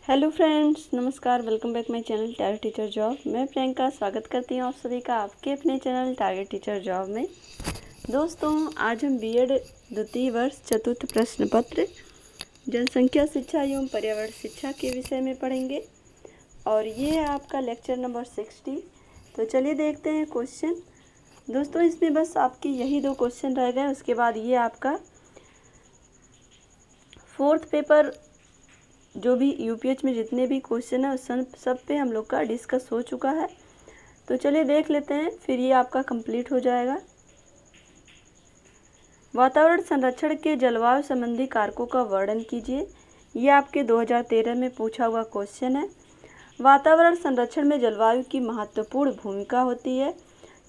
Hello friends, नमस्कार। Welcome back my channel target teacher job. मैं प्रियंका स्वागत करती हूँ आप सभी का आपके अपने चैनल टारगेट टीचर जॉब में। दोस्तों, आज हम बीएड द्वितीय वर्ष चतुर्थ प्रश्न पत्र जनसंख्या शिक्षा एवं पर्यावरण शिक्षा के विषय में पढ़ेंगे और ये है आपका लेक्चर नंबर 60। तो चलिए देखते हैं क्वेश्चन। दोस्तों, इसमें बस आपकी यही 2 क्वेश्चन रह गए, उसके बाद ये आपका 4th पेपर जो भी यूपीएच में जितने भी क्वेश्चन है उस सब पे हम लोग का डिस्कस हो चुका है। तो चलिए देख लेते हैं, फिर ये आपका कंप्लीट हो जाएगा। वातावरण संरक्षण के जलवायु संबंधी कारकों का वर्णन कीजिए। ये आपके 2013 में पूछा हुआ क्वेश्चन है। वातावरण संरक्षण में जलवायु की महत्वपूर्ण भूमिका होती है।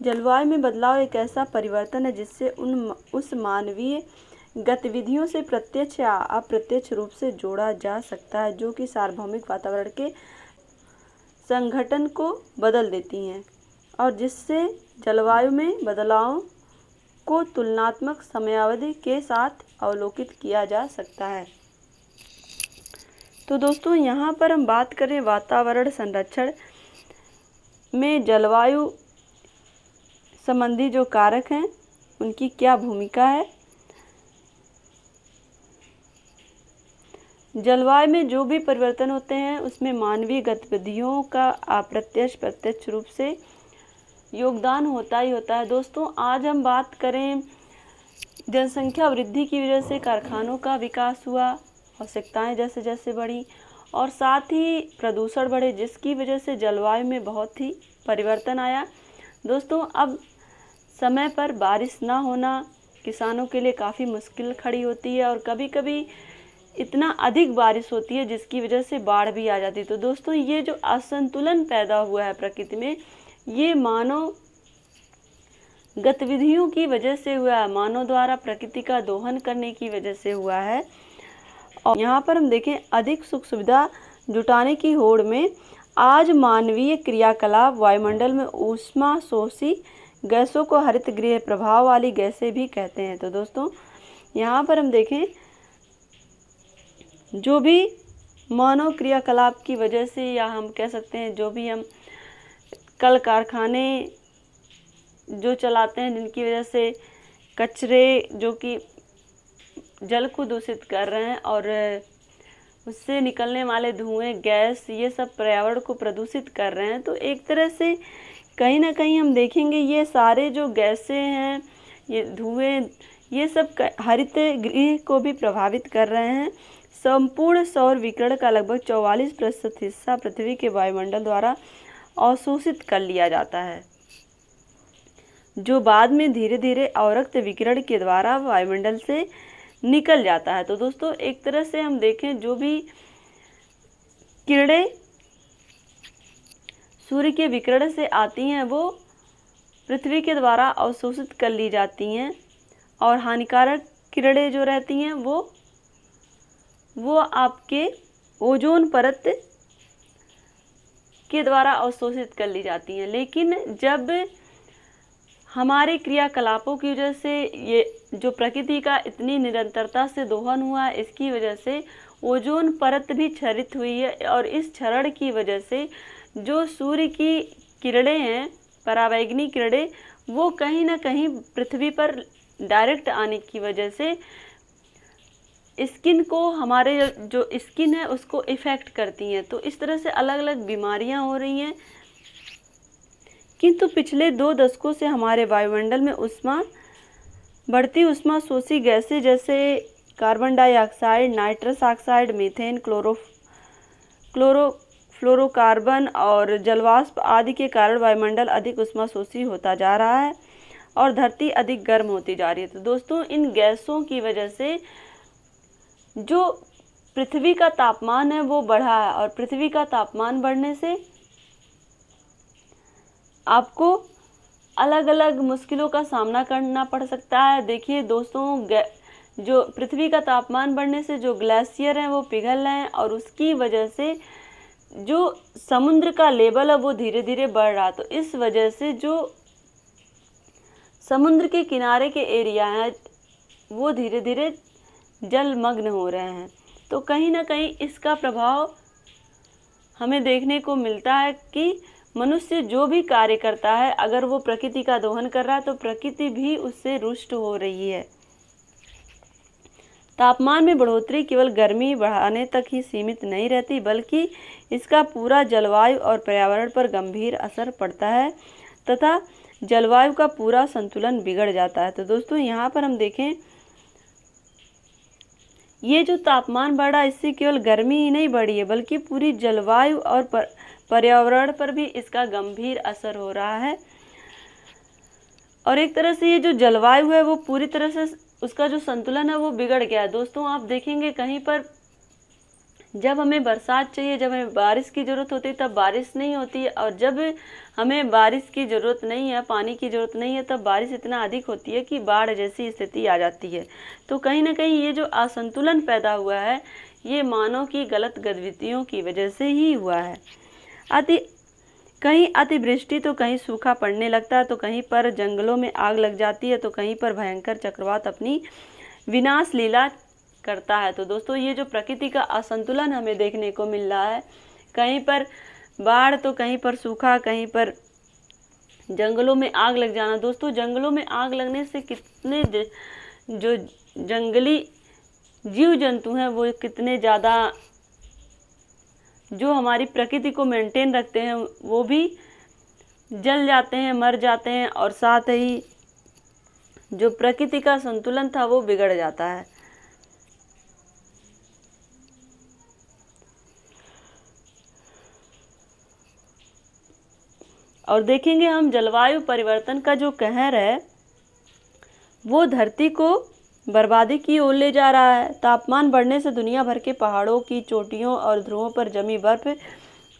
जलवायु में बदलाव एक ऐसा परिवर्तन है जिससे उस मानवीय गतिविधियों से प्रत्यक्ष या अप्रत्यक्ष रूप से जोड़ा जा सकता है जो कि सार्वभौमिक वातावरण के संगठन को बदल देती हैं और जिससे जलवायु में बदलाव को तुलनात्मक समयावधि के साथ अवलोकित किया जा सकता है। तो दोस्तों, यहाँ पर हम बात करें वातावरण संरक्षण में जलवायु संबंधी जो कारक हैं उनकी क्या भूमिका है। जलवायु में जो भी परिवर्तन होते हैं उसमें मानवीय गतिविधियों का अप्रत्यक्ष प्रत्यक्ष रूप से योगदान होता ही होता है। दोस्तों, आज हम बात करें जनसंख्या वृद्धि की वजह से कारखानों का विकास हुआ, आवश्यकताएं जैसे जैसे बढ़ी और साथ ही प्रदूषण बढ़े, जिसकी वजह से जलवायु में बहुत ही परिवर्तन आया। दोस्तों, अब समय पर बारिश ना होना किसानों के लिए काफ़ी मुश्किल खड़ी होती है और कभी कभी इतना अधिक बारिश होती है जिसकी वजह से बाढ़ भी आ जाती है। तो दोस्तों, ये जो असंतुलन पैदा हुआ है प्रकृति में, ये मानव गतिविधियों की वजह से हुआ है, मानव द्वारा प्रकृति का दोहन करने की वजह से हुआ है। और यहाँ पर हम देखें, अधिक सुख सुविधा जुटाने की होड़ में आज मानवीय क्रियाकलाप वायुमंडल में ऊष्मा शोषी गैसों को हरित गृह प्रभाव वाली गैसें भी कहते हैं। तो दोस्तों, यहाँ पर हम देखें, जो भी मानव क्रियाकलाप की वजह से या हम कह सकते हैं जो भी हम कल कारखाने जो चलाते हैं जिनकी वजह से कचरे जो कि जल को दूषित कर रहे हैं और उससे निकलने वाले धुएं, गैस, ये सब पर्यावरण को प्रदूषित कर रहे हैं। तो एक तरह से कहीं ना कहीं हम देखेंगे ये सारे जो गैसें हैं, ये धुएं, ये सब हरित गृह को भी प्रभावित कर रहे हैं। संपूर्ण सौर विकिरण का लगभग 44% हिस्सा पृथ्वी के वायुमंडल द्वारा अवशोषित कर लिया जाता है, जो बाद में धीरे धीरे अवरक्त विकिरण के द्वारा वायुमंडल से निकल जाता है। तो दोस्तों, एक तरह से हम देखें, जो भी किरणें सूर्य के विकिरण से आती हैं वो पृथ्वी के द्वारा अवशोषित कर ली जाती हैं और हानिकारक किरणें जो रहती हैं वो आपके ओजोन परत के द्वारा अवशोषित कर ली जाती हैं। लेकिन जब हमारे क्रियाकलापों की वजह से ये जो प्रकृति का इतनी निरंतरता से दोहन हुआ है, इसकी वजह से ओजोन परत भी क्षरित हुई है और इस क्षरण की वजह से जो सूर्य की किरणें हैं, परावैंगनी किरणें, वो कहीं ना कहीं पृथ्वी पर डायरेक्ट आने की वजह से स्किन को, हमारे जो स्किन है उसको इफ़ेक्ट करती हैं। तो इस तरह से अलग अलग बीमारियां हो रही हैं। किंतु पिछले 2 दशकों से हमारे वायुमंडल में बढ़ती उष्मा शोषी गैसें जैसे carbon dioxide, nitrous oxide, methane, fluorocarbon और जलवाष्प आदि के कारण वायुमंडल अधिक उष्मा शोषी होता जा रहा है और धरती अधिक गर्म होती जा रही है। तो दोस्तों, इन गैसों की वजह से जो पृथ्वी का तापमान है वो बढ़ा है और पृथ्वी का तापमान बढ़ने से आपको अलग अलग मुश्किलों का सामना करना पड़ सकता है। देखिए दोस्तों, जो पृथ्वी का तापमान बढ़ने से जो ग्लेशियर हैं वो पिघल रहे हैं और उसकी वजह से जो समुद्र का लेवल है वो धीरे धीरे बढ़ रहा है। तो इस वजह से जो समुद्र के किनारे के एरिया हैं वो धीरे धीरे जलमग्न हो रहे हैं। तो कहीं ना कहीं इसका प्रभाव हमें देखने को मिलता है कि मनुष्य जो भी कार्य करता है, अगर वो प्रकृति का दोहन कर रहा है तो प्रकृति भी उससे रुष्ट हो रही है। तापमान में बढ़ोतरी केवल गर्मी बढ़ाने तक ही सीमित नहीं रहती, बल्कि इसका पूरा जलवायु और पर्यावरण पर गंभीर असर पड़ता है तथा जलवायु का पूरा संतुलन बिगड़ जाता है। तो दोस्तों यहाँ पर हम देखें, ये जो तापमान बढ़ा, इससे केवल गर्मी ही नहीं बढ़ी है, बल्कि पूरी जलवायु और पर्यावरण पर भी इसका गंभीर असर हो रहा है। और एक तरह से ये जो जलवायु है वो पूरी तरह से उसका जो संतुलन है वो बिगड़ गया है। दोस्तों आप देखेंगे कहीं पर जब हमें बरसात चाहिए, जब हमें बारिश की ज़रूरत होती है तब बारिश नहीं होती है, और जब हमें बारिश की ज़रूरत नहीं है, पानी की ज़रूरत नहीं है, तब बारिश इतना अधिक होती है कि बाढ़ जैसी स्थिति आ जाती है। तो कहीं ना कहीं ये जो असंतुलन पैदा हुआ है ये मानव की गलत गतिविधियों की वजह से ही हुआ है। कहीं अतिवृष्टि तो कहीं सूखा पड़ने लगता है, तो कहीं पर जंगलों में आग लग जाती है, तो कहीं पर भयंकर चक्रवात अपनी विनाश लीला करता है। तो दोस्तों ये जो प्रकृति का असंतुलन हमें देखने को मिल रहा है, कहीं पर बाढ़ तो कहीं पर सूखा, कहीं पर जंगलों में आग लग जाना। दोस्तों जंगलों में आग लगने से कितने जो जंगली जीव जंतु हैं वो कितने ज़्यादा जो हमारी प्रकृति को मेंटेन रखते हैं वो भी जल जाते हैं, मर जाते हैं, और साथ ही जो प्रकृति का संतुलन था वो बिगड़ जाता है। और देखेंगे हम जलवायु परिवर्तन का जो कहर है वो धरती को बर्बादी की ओर ले जा रहा है। तापमान बढ़ने से दुनिया भर के पहाड़ों की चोटियों और ध्रुवों पर जमी बर्फ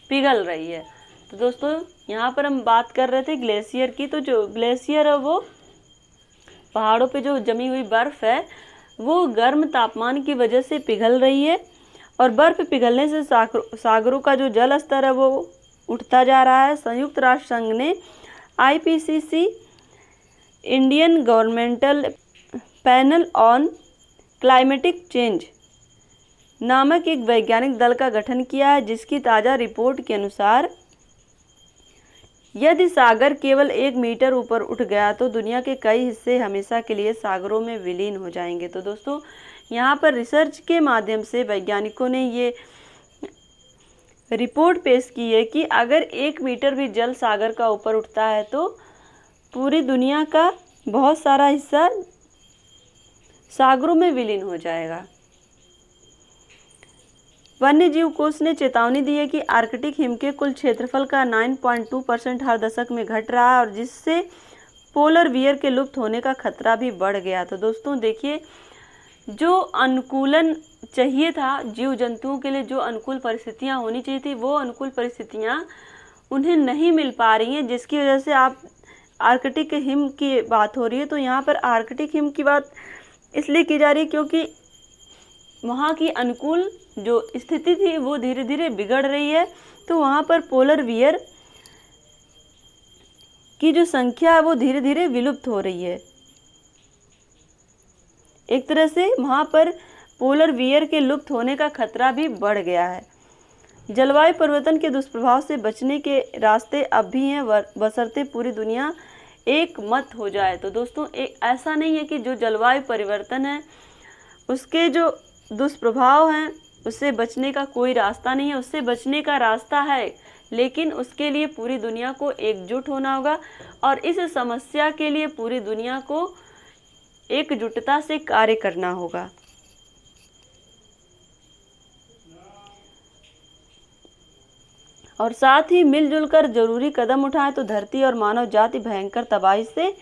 पिघल रही है। तो दोस्तों यहाँ पर हम बात कर रहे थे ग्लेशियर की, तो जो ग्लेशियर है वो पहाड़ों पे जो जमी हुई बर्फ़ है वो गर्म तापमान की वजह से पिघल रही है, और बर्फ़ पिघलने से सागरों का जो जल स्तर है वो उठता जा रहा है। संयुक्त राष्ट्र संघ ने IPCC Indian governmental panel on climatic change नामक एक वैज्ञानिक दल का गठन किया है, जिसकी ताज़ा रिपोर्ट के अनुसार यदि सागर केवल 1 मीटर ऊपर उठ गया तो दुनिया के कई हिस्से हमेशा के लिए सागरों में विलीन हो जाएंगे। तो दोस्तों यहाँ पर रिसर्च के माध्यम से वैज्ञानिकों ने ये रिपोर्ट पेश की है कि अगर 1 मीटर भी जल सागर का ऊपर उठता है तो पूरी दुनिया का बहुत सारा हिस्सा सागरों में विलीन हो जाएगा। वन्यजीव कोष ने चेतावनी दी है कि आर्कटिक हिम के कुल क्षेत्रफल का 9.2% हर दशक में घट रहा है, और जिससे पोलर बियर के लुप्त होने का खतरा भी बढ़ गया। तो दोस्तों देखिए, जो अनुकूलन चाहिए था जीव जंतुओं के लिए, जो अनुकूल परिस्थितियां होनी चाहिए थी, वो अनुकूल परिस्थितियां उन्हें नहीं मिल पा रही हैं, जिसकी वजह से आप आर्कटिक हिम की बात हो रही है। तो यहाँ पर आर्कटिक हिम की बात इसलिए की जा रही है क्योंकि वहाँ की अनुकूल जो स्थिति थी वो धीरे धीरे बिगड़ रही है। तो वहाँ पर पोलर बियर की जो संख्या है वो धीरे धीरे विलुप्त हो रही है। एक तरह से वहाँ पर पोलर बियर के लुप्त होने का खतरा भी बढ़ गया है। जलवायु परिवर्तन के दुष्प्रभाव से बचने के रास्ते अब भी हैं, बशर्ते पूरी दुनिया एक मत हो जाए। तो दोस्तों ऐसा नहीं है कि जो जलवायु परिवर्तन है उसके जो दुष्प्रभाव हैं उससे बचने का कोई रास्ता नहीं है, उससे बचने का रास्ता है, लेकिन उसके लिए पूरी दुनिया को एकजुट होना होगा, और इस समस्या के लिए पूरी दुनिया को एकजुटता से कार्य करना होगा। और साथ ही मिलजुल कर जरूरी कदम उठाएं तो धरती और मानव जाति भयंकर तबाही से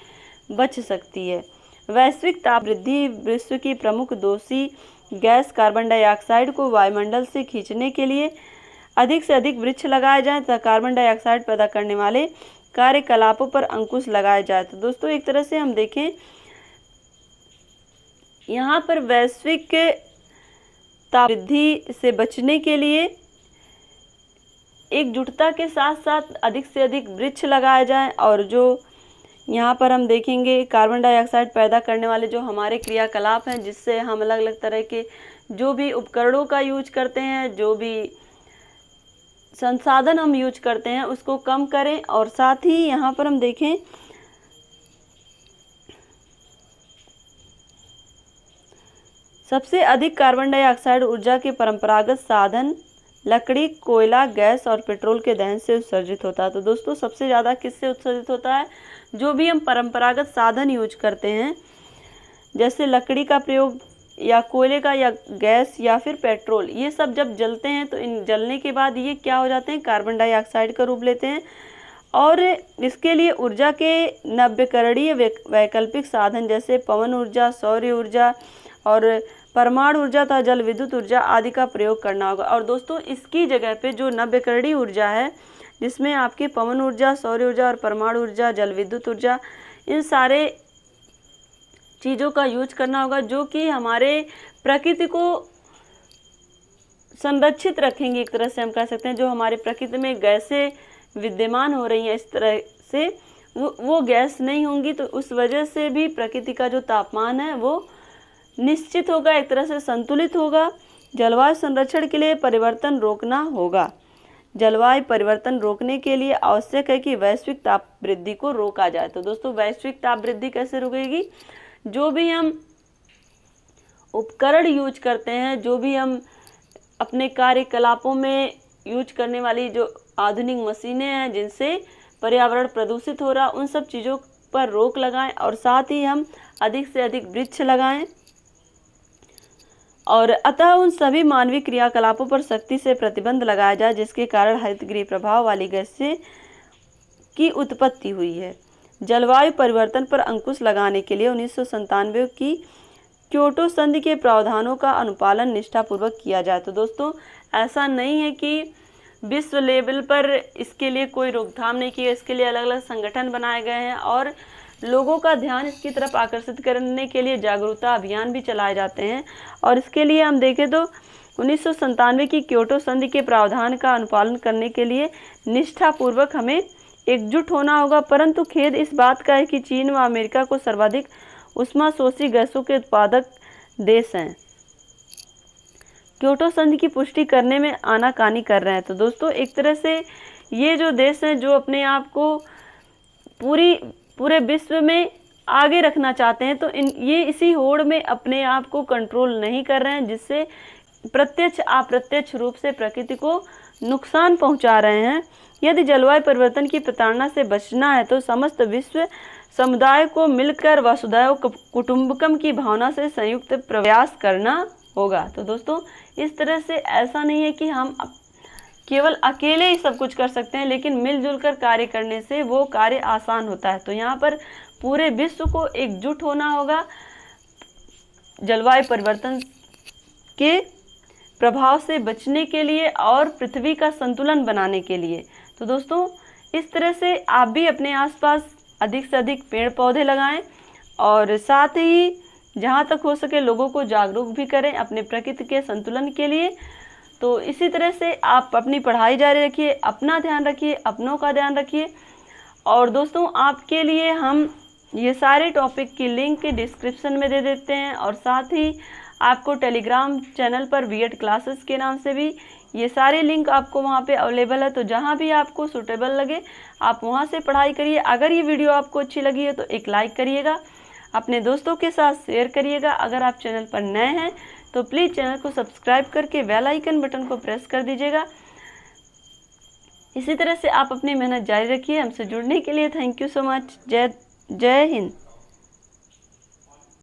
बच सकती है। वैश्विक ताप वृद्धि विश्व की प्रमुख दोषी गैस कार्बन डाइऑक्साइड को वायुमंडल से खींचने के लिए अधिक से अधिक वृक्ष लगाए जाएं तथा कार्बन डाइऑक्साइड पैदा करने वाले कार्यकलापों पर अंकुश लगाया जाए। तो दोस्तों एक तरह से हम देखें, यहाँ पर वैश्विक ताप वृद्धि से बचने के लिए एकजुटता के साथ साथ अधिक से अधिक वृक्ष लगाए जाएं, और जो यहाँ पर हम देखेंगे कार्बन डाइऑक्साइड पैदा करने वाले जो हमारे क्रियाकलाप हैं, जिससे हम अलग अलग तरह के जो भी उपकरणों का यूज करते हैं, जो भी संसाधन हम यूज करते हैं उसको कम करें। और साथ ही यहाँ पर हम देखें सबसे अधिक कार्बन डाइऑक्साइड ऊर्जा के परंपरागत साधन लकड़ी, कोयला, गैस और पेट्रोल के दहन से उत्सर्जित होता है। तो दोस्तों सबसे ज़्यादा किससे उत्सर्जित होता है? जो भी हम परंपरागत साधन यूज करते हैं जैसे लकड़ी का प्रयोग या कोयले का या गैस या फिर पेट्रोल, ये सब जब जलते हैं तो इन जलने के बाद ये क्या हो जाते हैं? कार्बन डाइऑक्साइड का रूप लेते हैं। और इसके लिए ऊर्जा के नवीकरणीय वैकल्पिक साधन जैसे पवन ऊर्जा, सौर ऊर्जा और परमाणु ऊर्जा तथा जल विद्युत ऊर्जा आदि का प्रयोग करना होगा। और दोस्तों इसकी जगह पे जो नवीकरणीय ऊर्जा है जिसमें आपके पवन ऊर्जा, सौर ऊर्जा और परमाणु ऊर्जा, जल विद्युत ऊर्जा, इन सारे चीज़ों का यूज करना होगा जो कि हमारे प्रकृति को संरक्षित रखेंगे। एक तरह से हम कह सकते हैं जो हमारे प्रकृति में गैसें विद्यमान हो रही हैं इस तरह से वो गैस नहीं होंगी तो उस वजह से भी प्रकृति का जो तापमान है वो निश्चित होगा, एक तरह से संतुलित होगा। जलवायु संरक्षण के लिए परिवर्तन रोकना होगा। जलवायु परिवर्तन रोकने के लिए आवश्यक है कि वैश्विक ताप वृद्धि को रोका जाए। तो दोस्तों वैश्विक ताप वृद्धि कैसे रुकेगी? जो भी हम उपकरण यूज करते हैं, जो भी हम अपने कार्यकलापों में यूज करने वाली जो आधुनिक मशीनें हैं जिनसे पर्यावरण प्रदूषित हो रहा, उन सब चीज़ों पर रोक लगाएं और साथ ही हम अधिक से अधिक वृक्ष लगाएं। और अतः उन सभी मानवीय क्रियाकलापों पर सख्ती से प्रतिबंध लगाया जाए जिसके कारण हरितगृह प्रभाव वाली गैसें की उत्पत्ति हुई है। जलवायु परिवर्तन पर अंकुश लगाने के लिए 1997 की क्योटो संधि के प्रावधानों का अनुपालन निष्ठापूर्वक किया जाए। तो दोस्तों ऐसा नहीं है कि विश्व लेवल पर इसके लिए कोई रोकथाम नहीं की है, इसके लिए अलग अलग संगठन बनाए गए हैं और लोगों का ध्यान इसकी तरफ आकर्षित करने के लिए जागरूकता अभियान भी चलाए जाते हैं। और इसके लिए हम देखें तो 1997 की क्योटो संधि के प्रावधान का अनुपालन करने के लिए निष्ठापूर्वक हमें एकजुट होना होगा। परंतु खेद इस बात का है कि चीन व अमेरिका को सर्वाधिक उष्माशोषी गैसों के उत्पादक देश हैं, क्योटो संधि की पुष्टि करने में आनाकानी कर रहे हैं। तो दोस्तों एक तरह से ये जो देश हैं जो अपने आप को पूरे विश्व में आगे रखना चाहते हैं तो ये इसी होड़ में अपने आप को कंट्रोल नहीं कर रहे हैं जिससे प्रत्यक्ष अप्रत्यक्ष रूप से प्रकृति को नुकसान पहुंचा रहे हैं। यदि जलवायु परिवर्तन की प्रताड़ना से बचना है तो समस्त विश्व समुदाय को मिलकर वसुधैव कुटुंबकम की भावना से संयुक्त प्रयास करना होगा। तो दोस्तों इस तरह से ऐसा नहीं है कि हम केवल अकेले ही सब कुछ कर सकते हैं, लेकिन मिलजुल कर कार्य करने से वो कार्य आसान होता है। तो यहाँ पर पूरे विश्व को एकजुट होना होगा जलवायु परिवर्तन के प्रभाव से बचने के लिए और पृथ्वी का संतुलन बनाने के लिए। तो दोस्तों इस तरह से आप भी अपने आसपास अधिक से अधिक पेड़ पौधे लगाएं और साथ ही जहाँ तक हो सके लोगों को जागरूक भी करें अपने प्रकृति के संतुलन के लिए। तो इसी तरह से आप अपनी पढ़ाई जारी रखिए, अपना ध्यान रखिए, अपनों का ध्यान रखिए। और दोस्तों आपके लिए हम ये सारे टॉपिक की लिंक डिस्क्रिप्शन में दे देते हैं और साथ ही आपको टेलीग्राम चैनल पर बीएड क्लासेस के नाम से भी ये सारे लिंक आपको वहाँ पे अवेलेबल है। तो जहाँ भी आपको सूटेबल लगे आप वहाँ से पढ़ाई करिए। अगर ये वीडियो आपको अच्छी लगी है तो एक लाइक करिएगा, अपने दोस्तों के साथ शेयर करिएगा। अगर आप चैनल पर नए हैं तो प्लीज़ चैनल को सब्सक्राइब करके बेल आइकन बटन को प्रेस कर दीजिएगा। इसी तरह से आप अपनी मेहनत जारी रखिए। हमसे जुड़ने के लिए थैंक यू सो मच। जय हिंद।